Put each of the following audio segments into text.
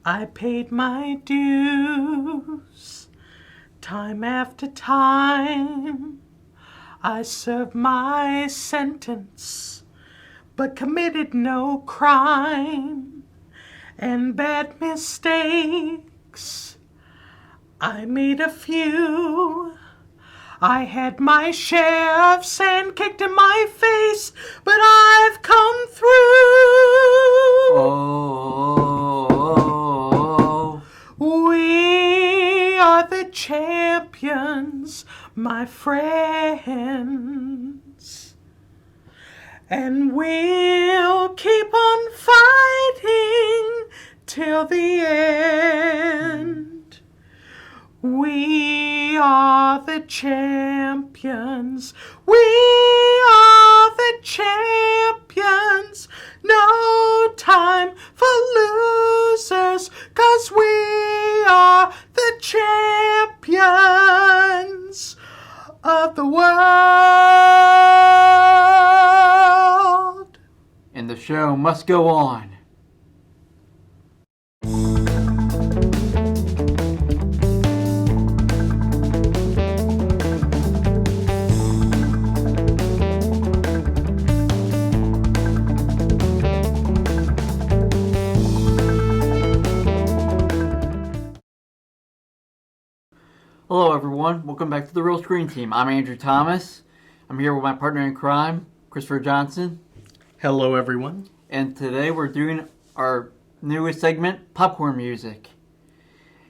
I paid my dues time after time. I served my sentence, but committed no crime. And bad mistakes, I made a few. I had my share of sand kicked in my face, but I've come through. Oh. We are the champions, my friends. And we'll keep on fighting till the end. We are the champions. We are the champions. No time for losers, 'cause we are the champions of the world. And the show must go on. Hello everyone, welcome back to the Real Screen Team. I'm Andrew Thomas. I'm here with my partner in crime, Christopher Johnson. Hello everyone. And today we're doing our newest segment, Popcorn Music.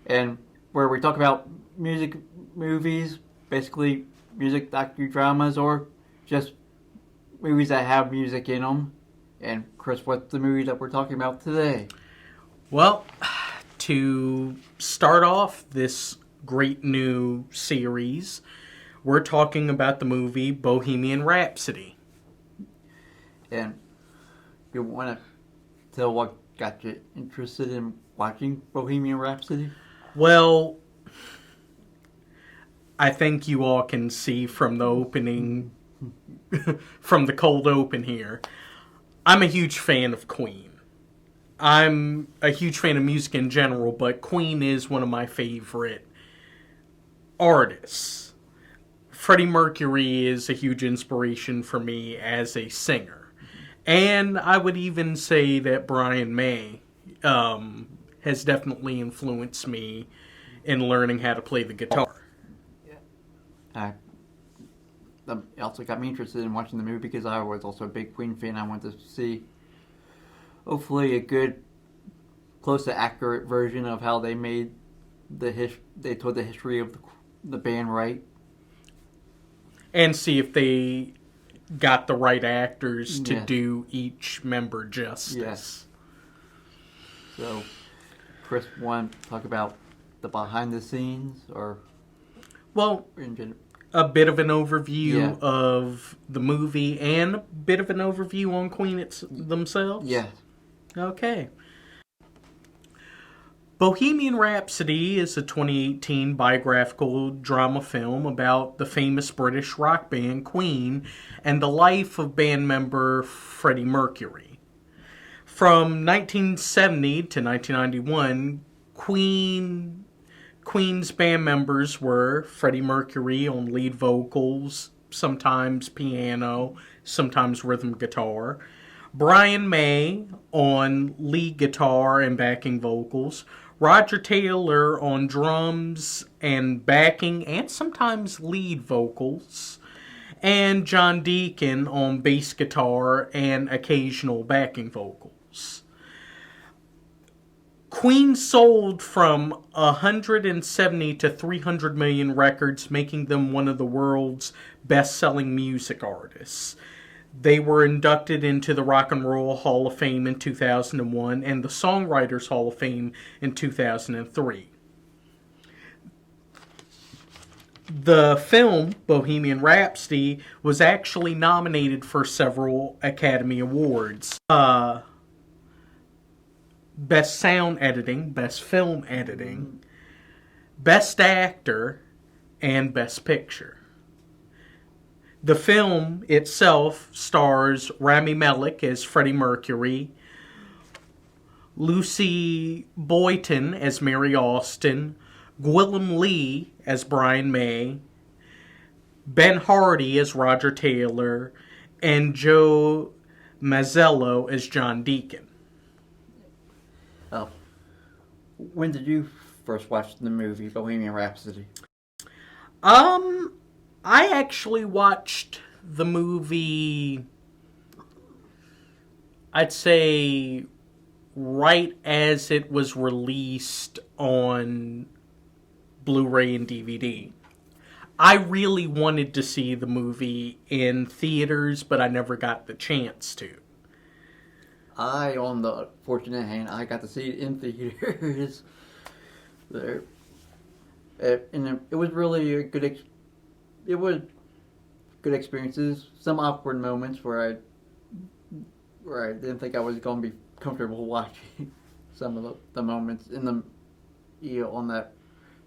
And where we talk about music movies, basically music docudramas or just movies that have music in them. And Chris, what's the movie that we're talking about today? Well, to start off this great new series, we're talking about the movie Bohemian Rhapsody. And you want to tell what got you interested in watching Bohemian Rhapsody? Well, I think you all can see from the opening, from the cold open here, I'm a huge fan of Queen. I'm a huge fan of music in general, but Queen is one of my favorite artists. Freddie Mercury is a huge inspiration for me as a singer. And I would even say that Brian May has definitely influenced me in learning how to play the guitar. It also got me interested in watching the movie because I was also a big Queen fan. I wanted to see, hopefully, a good, close to accurate version of how they made they told the history of the band right. And see if they got the right actors to Yes. do each member justice. Yes. So, Chris, want to talk about the behind the scenes or Well, in general? a bit of an overview Yeah. of the movie and a bit of an overview on Queen themselves? Yes. Okay. Bohemian Rhapsody is a 2018 biographical drama film about the famous British rock band Queen and the life of band member Freddie Mercury. From 1970 to 1991, Queen's band members were Freddie Mercury on lead vocals, sometimes piano, sometimes rhythm guitar, Brian May on lead guitar and backing vocals, Roger Taylor on drums and backing and sometimes lead vocals, and John Deacon on bass guitar and occasional backing vocals. Queen sold from 170 to 300 million records, making them one of the world's best-selling music artists. They were inducted into the Rock and Roll Hall of Fame in 2001 and the Songwriters Hall of Fame in 2003. The film, Bohemian Rhapsody, was actually nominated for several Academy Awards. Best Sound Editing, Best Film Editing, Best Actor, and Best Picture. The film itself stars Rami Malek as Freddie Mercury, Lucy Boyton as Mary Austin, Gwillem Lee as Brian May, Ben Hardy as Roger Taylor, and Joe Mazzello as John Deacon. Oh, when did you first watch the movie Bohemian Rhapsody? I actually watched the movie, I'd say, right as it was released on Blu-ray and DVD. I really wanted to see the movie in theaters, but I never got the chance to. On the fortunate hand, I got to see it in theaters. There, and it was really a good. It was good experiences. Some awkward moments where I didn't think I was going to be comfortable watching some of the moments in the on that.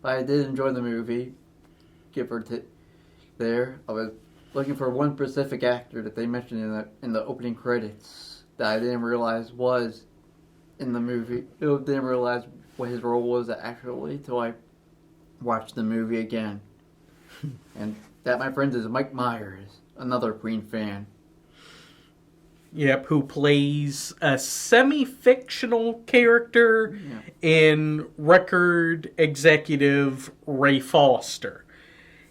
But I did enjoy the movie. Give or take. There, I was looking for one specific actor that they mentioned in the opening credits that I didn't realize was in the movie. I didn't realize what his role was actually till I watched the movie again. And that, my friends, is Mike Myers, another Queen fan. Yep, who plays a semi-fictional character in record executive Ray Foster.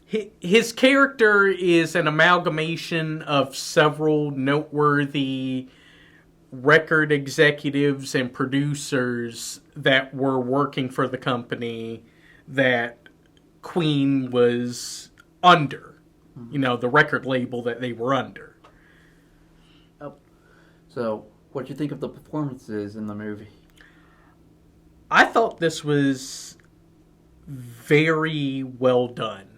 His character is an amalgamation of several noteworthy record executives and producers that were working for the company that Queen was under. You know, the record label that they were under. So, what do you think of the performances in the movie? I thought this was very well done.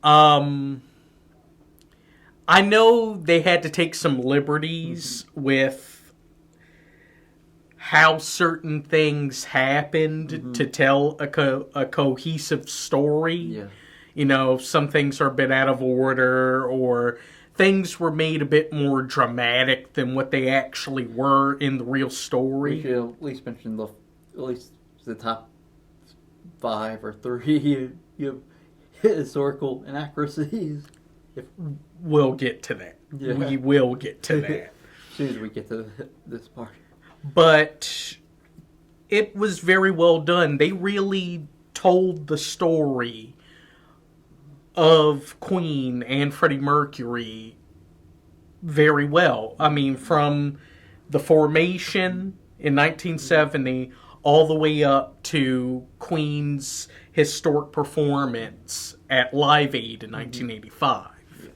I know they had to take some liberties with how certain things happened to tell a cohesive story. Yeah. You know, some things are a bit out of order, or things were made a bit more dramatic than what they actually were in the real story. We should at least mention the top 5 or 3 historical inaccuracies. We'll get to that. Yeah. We will get to that. As soon as we get to this part. But it was very well done. They really told the story of Queen and Freddie Mercury very well. I mean, from the formation in 1970 all the way up to Queen's historic performance at Live Aid in 1985. Yeah.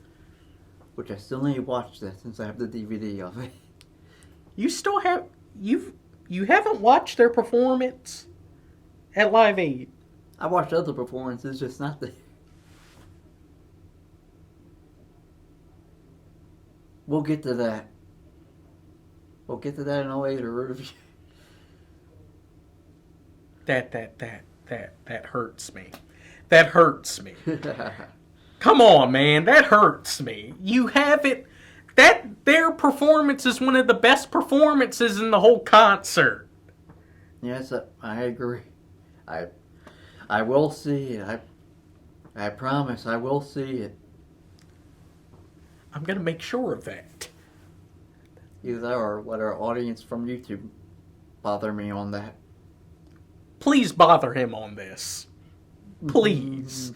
Which I still need to watch that since I have the DVD of it. You still have... You haven't watched their performance at Live Aid? I watched other performances, just not the... We'll get to that. We'll get to that in a later review. That hurts me. That hurts me. Come on, man. That hurts me. You have it... Their performance is one of the best performances in the whole concert. Yes, I agree. I will see it. I promise I will see it. I'm going to make sure of that. Either that or let our audience from YouTube bother me on that. Please bother him on this. Please.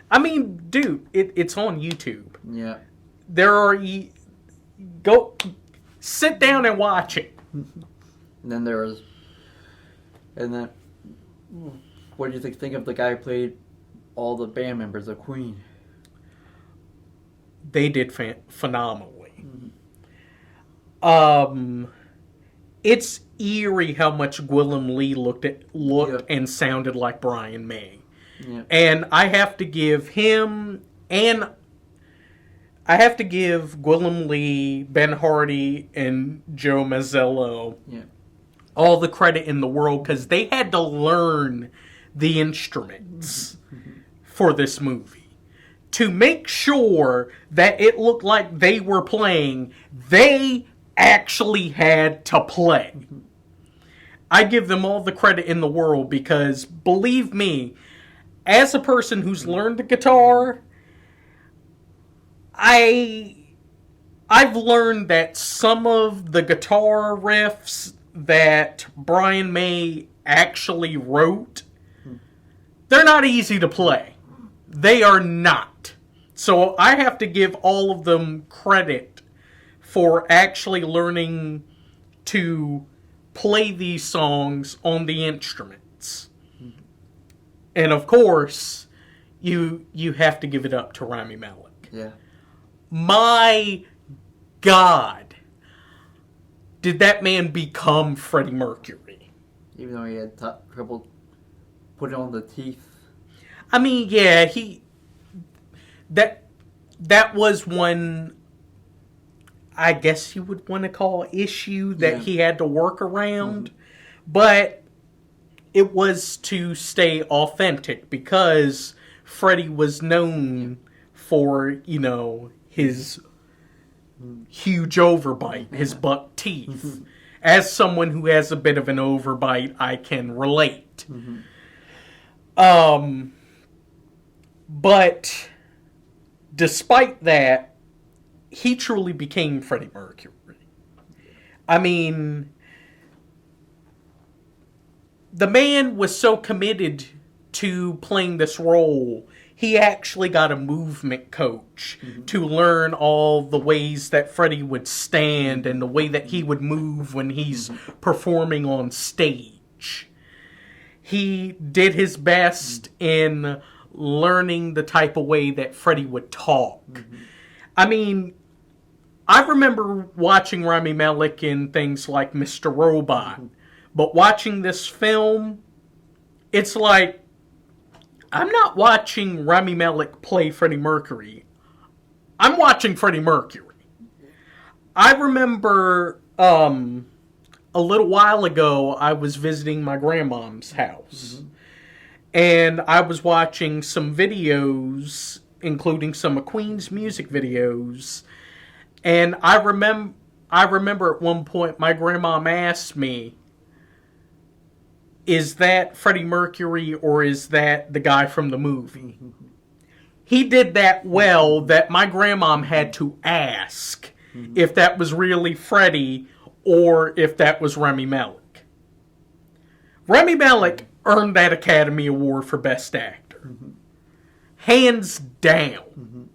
I mean, dude, it's on YouTube. Yeah. There are... Go... Sit down and watch it. And then there was... And then... What did you think of the guy who played all the band members of Queen? They did phenomenally. It's eerie how much Gwillem Lee looked and sounded like Brian May. Yeah. And I have to give him and I have to give Gwillem Lee, Ben Hardy, and Joe Mazzello all the credit in the world because they had to learn the instruments for this movie. To make sure that it looked like they were playing, they actually had to play. I give them all the credit in the world because, believe me, as a person who's learned the guitar, I've learned that some of the guitar riffs that Brian May actually wrote, they're not easy to play. They are not. So I have to give all of them credit for actually learning to play these songs on the instruments. And of course, you have to give it up to Rami Malek. Yeah. My God, did that man become Freddie Mercury? Even though he had trouble putting on the teeth. I mean, yeah, that was one, I guess you would want to call, issue that he had to work around. But it was to stay authentic because Freddie was known for, his huge overbite, his buck teeth. As someone who has a bit of an overbite, I can relate. But despite that, he truly became Freddie Mercury. I mean, the man was so committed to playing this role, he actually got a movement coach to learn all the ways that Freddie would stand and the way that he would move when he's performing on stage. He did his best in learning the type of way that Freddie would talk. I mean, I remember watching Rami Malek in things like Mr. Robot, but watching this film, it's like, I'm not watching Rami Malek play Freddie Mercury. I'm watching Freddie Mercury. I remember a little while ago, I was visiting my grandmom's house. And I was watching some videos, including some of Queen's music videos. And I remember at one point my grandmom asked me, is that Freddie Mercury or is that the guy from the movie? He did that well that my grandmom had to ask if that was really Freddie or if that was Rami Malek. Rami Malek earned that Academy Award for Best Actor. Hands down.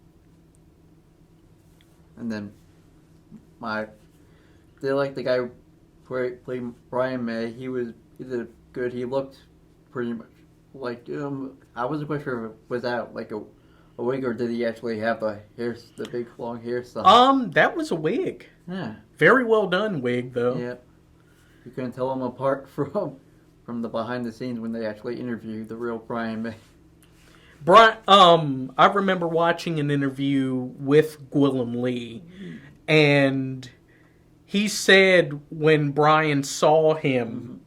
And then they like the guy who played Brian May. He did good. He looked pretty much like I wasn't quite sure if it was that like a wig or did he actually have the big long hairstyle? That was a wig. Yeah. Very well done wig though. Yeah. You couldn't tell them apart from the behind the scenes when they actually interviewed the real Brian May. I remember watching an interview with Gwillem Lee, and he said when Brian saw him,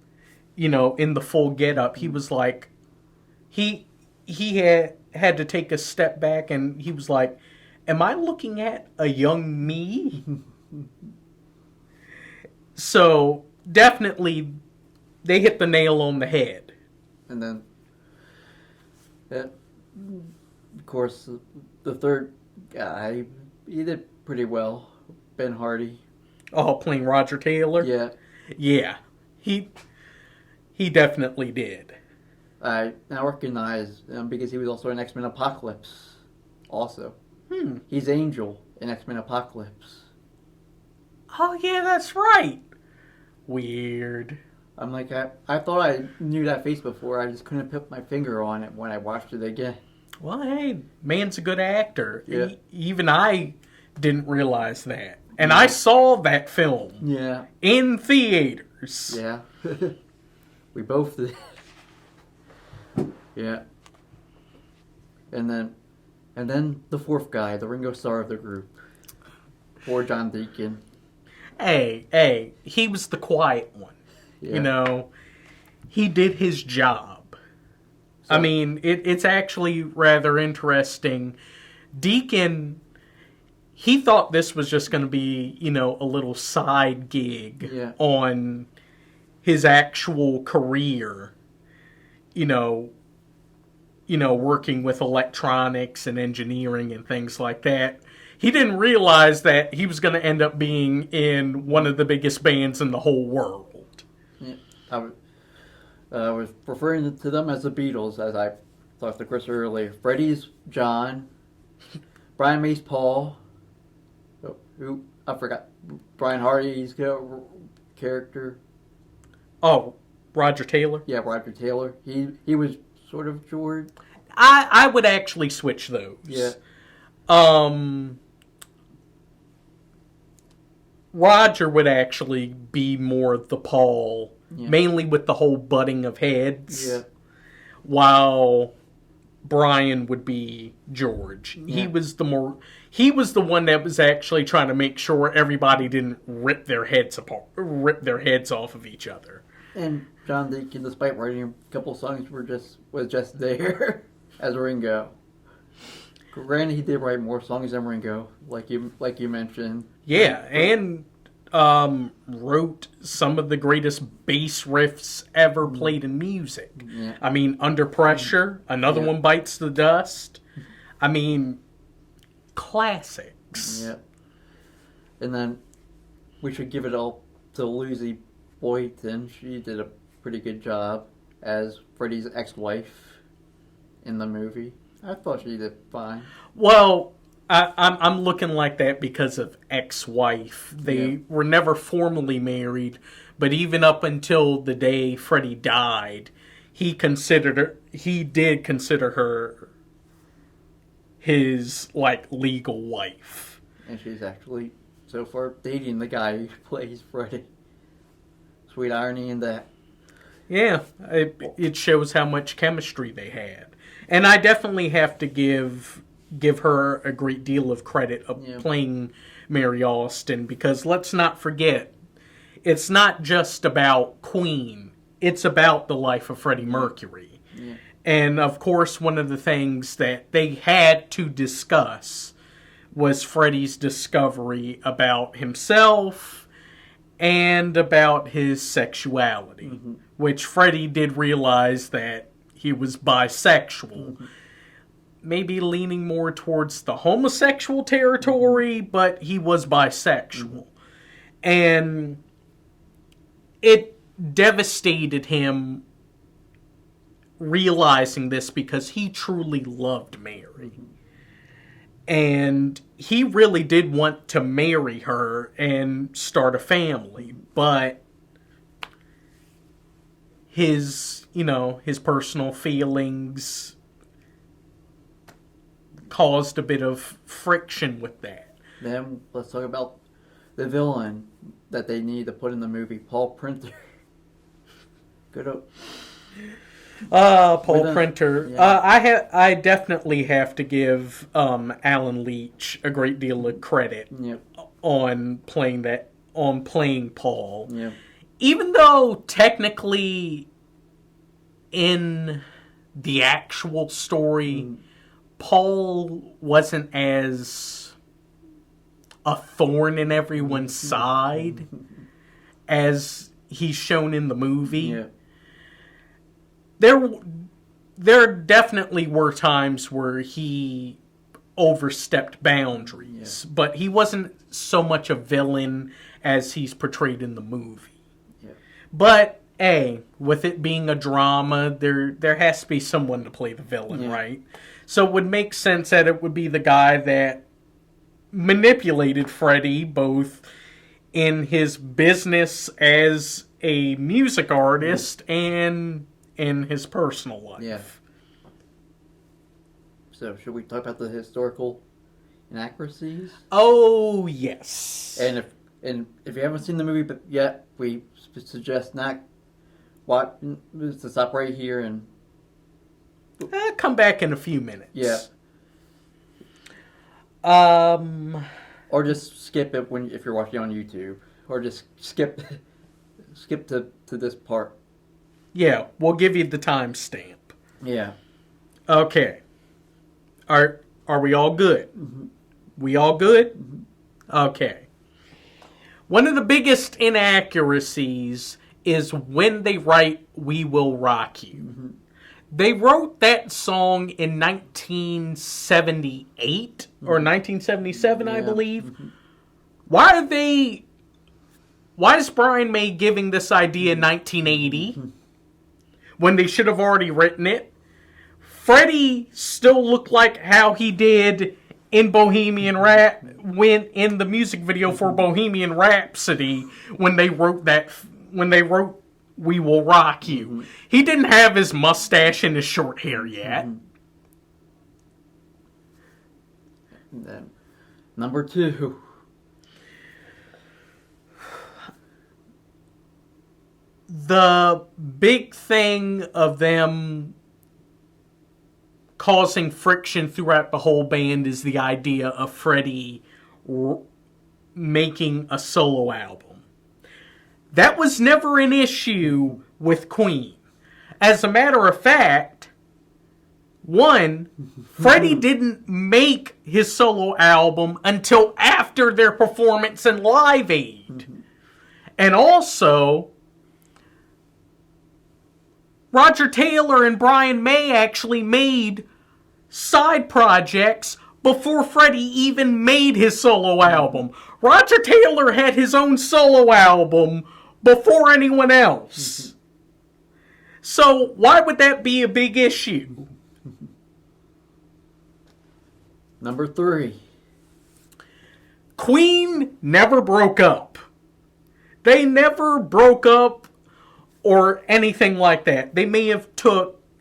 in the full getup, he was like, he had to take a step back, and he was like, "Am I looking at a young me?" So definitely, they hit the nail on the head. And then, of course, the third guy, he did pretty well. Ben Hardy. Oh, playing Roger Taylor? Yeah. Yeah. He definitely did. I now recognize him because he was also in X-Men Apocalypse. Also. He's Angel in X-Men Apocalypse. Oh, yeah, that's right. Weird. I'm like, I thought I knew that face before. I just couldn't put my finger on it when I watched it again. Well, hey, man's a good actor. Yeah. Even I didn't realize that. And I saw that film. Yeah. In theaters. Yeah. We both did. Yeah. And then the fourth guy, the Ringo Starr of the group. Poor John Deacon. Hey, he was the quiet one. Yeah. He did his job. So, I mean, it's actually rather interesting. Deacon, he thought this was just going to be, a little side gig on his actual career, you know, working with electronics and engineering and things like that, he didn't realize that he was going to end up being in one of the biggest bands in the whole world. Yeah, I was referring to them as the Beatles, as I talked to Chris earlier. Freddie's John, Brian May's Paul, who I forgot, Brian Hardy's character. Oh, Roger Taylor? Yeah, Roger Taylor. He was sort of George. I would actually switch those. Yeah. Roger would actually be more the Paul, mainly with the whole butting of heads. Yeah. While Brian would be George. Yeah. He was the one that was actually trying to make sure everybody didn't rip their heads off of each other. And John Deacon, despite writing a couple songs, was just there as Ringo. Granted, he did write more songs than Ringo, like you mentioned. Yeah, and wrote some of the greatest bass riffs ever played in music. Yeah. I mean, Under Pressure, another one bites the dust. I mean, classics. Yeah. And then we should give it all to Lucy Boynton. She did a pretty good job as Freddie's ex-wife in the movie. I thought she did fine. Well, I'm looking like that because of ex-wife. They were never formally married, but even up until the day Freddie died, he did consider her his legal wife. And she's actually so far dating the guy who plays Freddie. Sweet irony in that. Yeah, it shows how much chemistry they had. And I definitely have to give her a great deal of credit of playing Mary Austin, because let's not forget, it's not just about Queen. It's about the life of Freddie Mercury. Yeah. And, of course, one of the things that they had to discuss was Freddie's discovery about himself and about his sexuality, which Freddie did realize that he was bisexual. Maybe leaning more towards the homosexual territory, but he was bisexual. And it devastated him realizing this, because he truly loved Mary. And he really did want to marry her and start a family, but his personal feelings caused a bit of friction with that. Then let's talk about the villain that they need to put in the movie, Paul Printer. Good up. Paul Printer. Yeah. I definitely have to give Alan Leach a great deal of credit on playing Paul. Yeah. Even though technically in the actual story, Paul wasn't as a thorn in everyone's side as he's shown in the movie. Yeah. There definitely were times where he overstepped boundaries, but he wasn't so much a villain as he's portrayed in the movie. Yeah. But with it being a drama, there has to be someone to play the villain, right? So it would make sense that it would be the guy that manipulated Freddie, both in his business as a music artist and in his personal life. Yeah. So should we talk about the historical inaccuracies? Oh, yes. And if you haven't seen the movie yet, we suggest not to stop right here and come back in a few minutes. Yeah. Or just skip it if you're watching on YouTube, or just skip to this part. Yeah, we'll give you the timestamp. Yeah. Okay. Are we all good? We all good? Okay. One of the biggest inaccuracies is when they write We Will Rock You. They wrote that song in 1978 or 1977, I believe. Why is Brian May giving this idea in 1980 when they should have already written it? Freddie still looked like how he did in in the music video for Bohemian Rhapsody when they wrote We Will Rock You. He didn't have his mustache and his short hair yet. And then, number 2. The big thing of them causing friction throughout the whole band is the idea of Freddie making a solo album. That was never an issue with Queen. As a matter of fact, Freddie didn't make his solo album until after their performance in Live Aid. And also, Roger Taylor and Brian May actually made side projects before Freddie even made his solo album. Roger Taylor had his own solo album before anyone else. So why would that be a big issue? Number 3. Queen never broke up. They never broke up or anything like that. They may have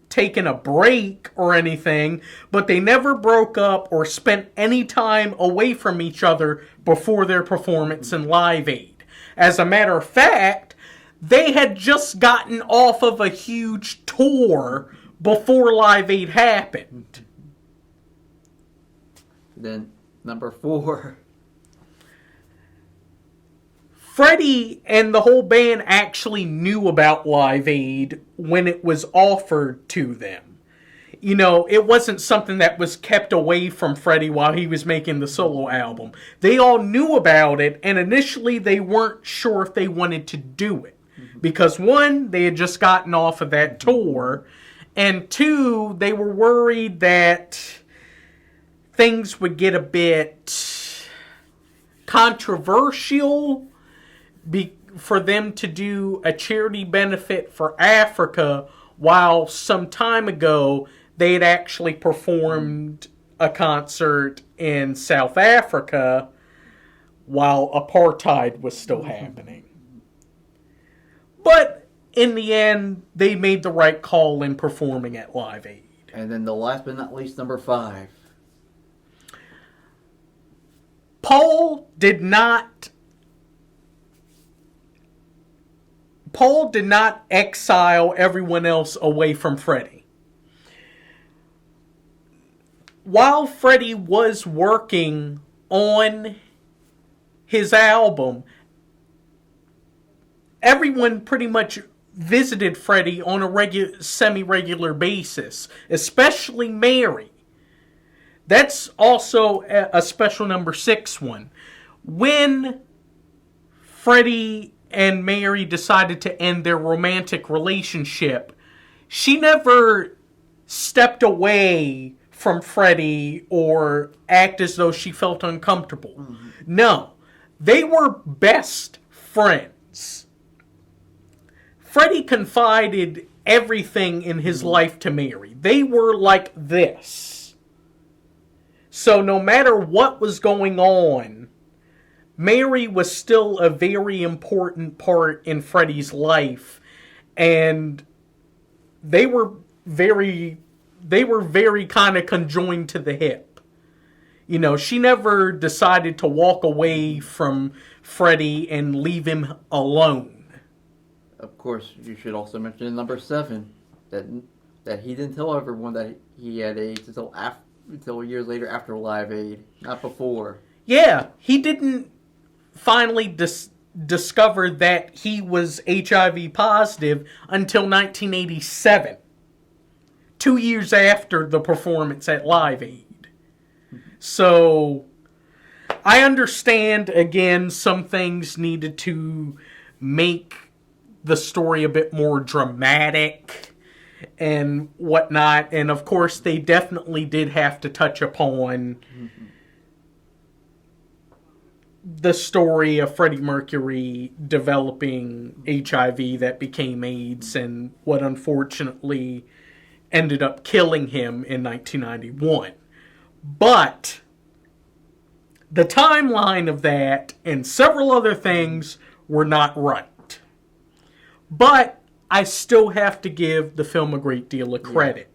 taken a break or anything, but they never broke up or spent any time away from each other before their performance in Live Aid. As a matter of fact, they had just gotten off of a huge tour before Live Aid happened. Then, number 4. Freddie and the whole band actually knew about Live Aid when it was offered to them. You know, it wasn't something that was kept away from Freddie while he was making the solo album. They all knew about it, and initially they weren't sure if they wanted to do it. Because 1, they had just gotten off of that tour, and 2, they were worried that things would get a bit controversial for them to do a charity benefit for Africa, while some time ago they had actually performed a concert in South Africa while apartheid was still happening. But in the end, they made the right call in performing at Live Aid. And then the last but not least, number 5. Paul did not exile everyone else away from Freddie. While Freddie was working on his album, everyone pretty much visited Freddie on a semi-regular basis, especially Mary. That's also a special number 6 one. When Freddie and Mary decided to end their romantic relationship, she never stepped away from Freddie or act as though she felt uncomfortable. No, they were best friends. Freddie confided everything in his life to Mary. They were like this. So no matter what was going on, Mary was still a very important part in Freddie's life, and they were very kind of conjoined to the hip. You know, she never decided to walk away from Freddie and leave him alone. Of course, you should also mention number 7, that he didn't tell everyone that he had AIDS until years later after Live Aid, not before. Yeah, he didn't finally discover that he was HIV positive until 1987, 2 years after the performance at Live Aid. So, I understand, again, some things needed to make the story a bit more dramatic and whatnot. And of course, they definitely did have to touch upon the story of Freddie Mercury developing HIV that became AIDS and what unfortunately ended up killing him in 1991. But the timeline of that and several other things were not right. But I still have to give the film a great deal of credit.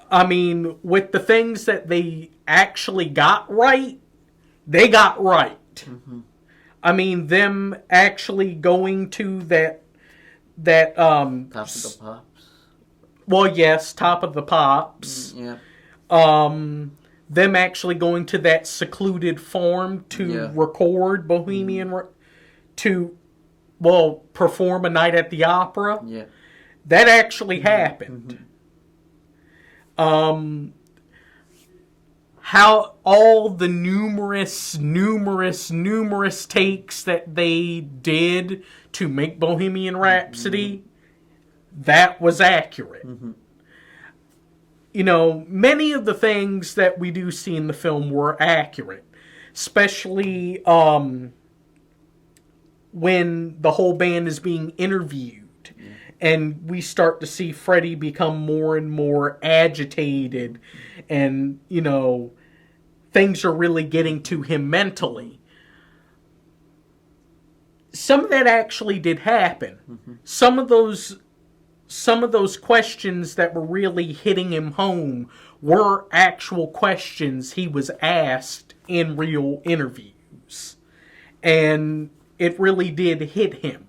I mean, with the things that they actually got right, they got right. Mm-hmm. I mean, them actually going to that Top of the Pops. Well, yes, Top of the Pops. Yeah. Them actually going to that secluded farm to record Bohemian to perform A Night at the Opera. Yeah. That actually happened. How all the numerous takes that they did to make Bohemian Rhapsody, that was accurate. You know, many of the things that we do see in the film were accurate. Especially when the whole band is being interviewed. And we start to see Freddie become more and more agitated. And, you know, things are really getting to him mentally. Some of that actually did happen. Some of those questions that were really hitting him home were actual questions he was asked in real interviews. And it really did hit him,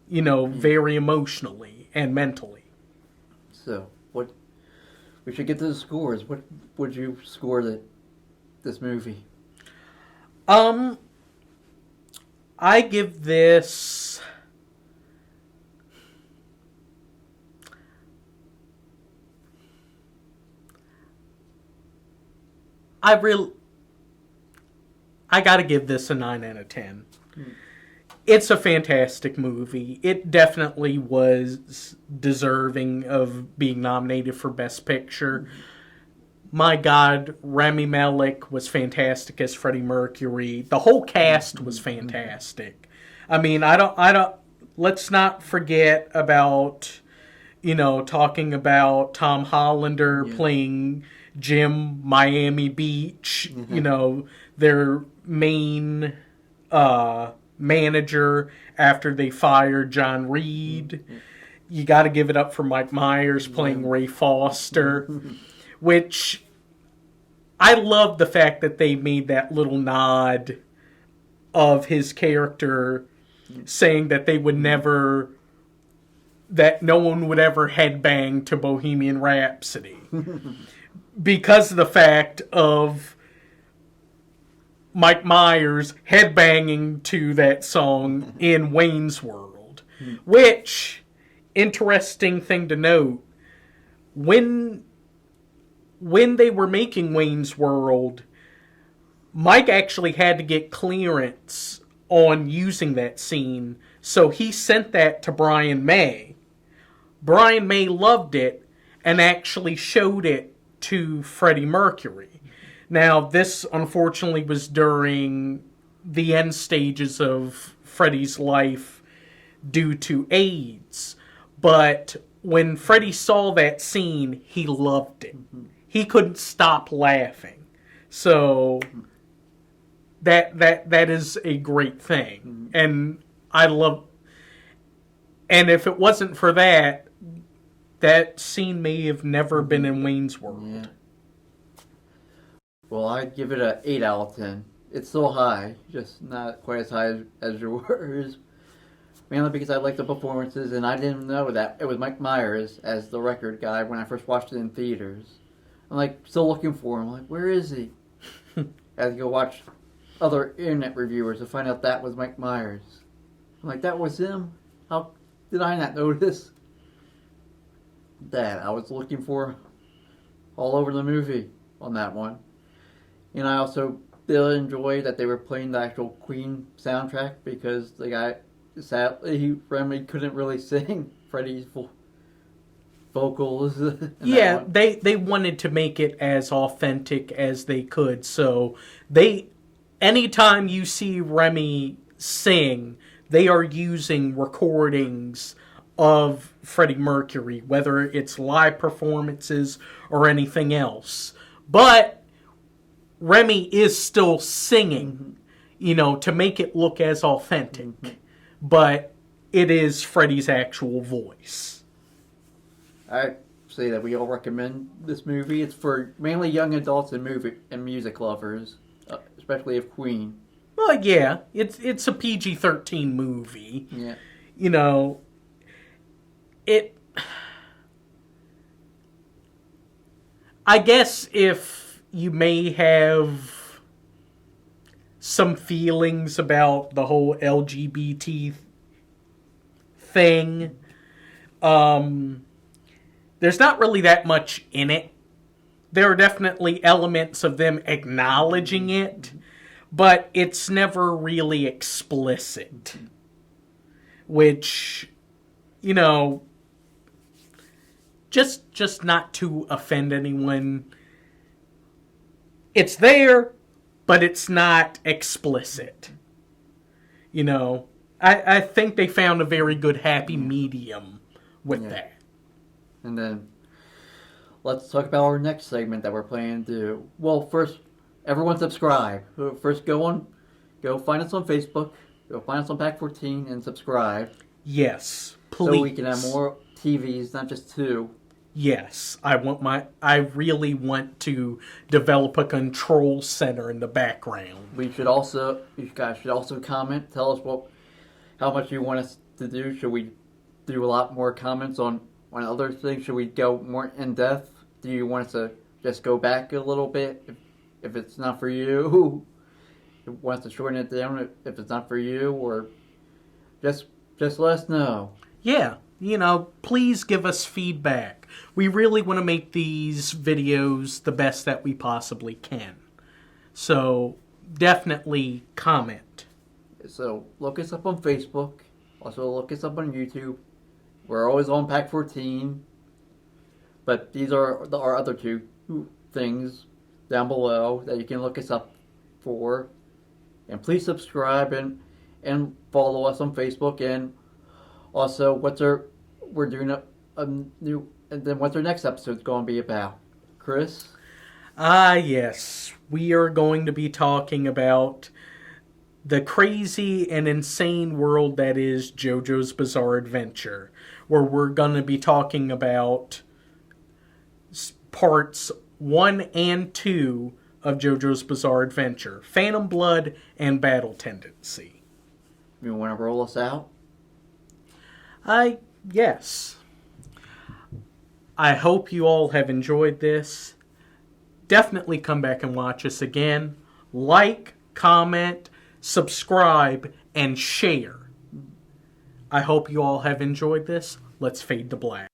you know, very emotionally and mentally. So, we should get to the scores. What would you score this movie? I give this... I gotta give this a 9 out of 10. It's a fantastic movie. It definitely was deserving of being nominated for Best Picture. My God, Rami Malek was fantastic as Freddie Mercury. The whole cast was fantastic. I mean, let's not forget about, you know, talking about Tom Hollander playing Jim Miami Beach, you know, their main manager after they fired John Reed. You got to give it up for Mike Myers playing Ray Foster, which I love the fact that they made that little nod of his character saying that they would never, that no one would ever headbang to Bohemian Rhapsody because of the fact of Mike Myers headbanging to that song in Wayne's World. Which, interesting thing to note, when they were making Wayne's World, Mike actually had to get clearance on using that scene, so he sent that to Brian May. Brian May loved it and actually showed it to Freddie Mercury. Now, this unfortunately was during the end stages of Freddie's life due to AIDS. But when Freddie saw that scene, he loved it. He couldn't stop laughing. So that is a great thing. And I love, and if it wasn't for that, that scene may have never been in Wayne's World. Yeah. Well, I'd give it an 8 out of 10. It's still high, just not quite as high as yours. Mainly because I like the performances, and I didn't know that it was Mike Myers as the record guy when I first watched it in theaters. I'm like still looking for him. I'm like, where is he? I had to go watch other internet reviewers to find out that was Mike Myers. I'm like, that was him? How did I not notice that? I was looking for all over the movie on that one. And I also did enjoy that they were playing the actual Queen soundtrack because the guy sadly, Remy couldn't really sing Freddie's vocals. Yeah, they wanted to make it as authentic as they could. So anytime you see Remy sing, they are using recordings of Freddie Mercury, whether it's live performances or anything else. But Remy is still singing, to make it look as authentic. But it is Freddie's actual voice. I say that we all recommend this movie. It's for mainly young adults and music lovers, especially of Queen. Well, yeah, it's a PG-13 movie. Yeah. I guess if you may have some feelings about the whole LGBT thing, there's not really that much in it. There are definitely elements of them acknowledging it, but it's never really explicit. Which, just not to offend anyone. It's there, but it's not explicit. I think they found a very good happy medium with that. And then let's talk about our next segment that we're planning to do. Well, first, everyone subscribe. First, go find us on Facebook. Go find us on Pack 14 and subscribe. Yes, please. So we can have more TVs, not just two. Yes, I really want to develop a control center in the background. You guys should also comment. Tell us how much you want us to do. Should we do a lot more comments on other things? Should we go more in depth? Do you want us to just go back a little bit if it's not for you? You want us to shorten it down if it's not for you, or just let us know. Yeah, please give us feedback. We really want to make these videos the best that we possibly can. So definitely comment. So look us up on Facebook. Also look us up on YouTube. We're always on Pack 14. But these are our other two things down below that you can look us up for. And please subscribe and follow us on Facebook. And also, we're doing a new, and then what's our next episode going to be about? Chris? Yes. We are going to be talking about the crazy and insane world that is JoJo's Bizarre Adventure, where we're going to be talking about parts 1 and 2 of JoJo's Bizarre Adventure, Phantom Blood and Battle Tendency. You want to roll us out? Yes. I hope you all have enjoyed this. Definitely come back and watch us again. Like, comment, subscribe, and share. I hope you all have enjoyed this. Let's fade to black.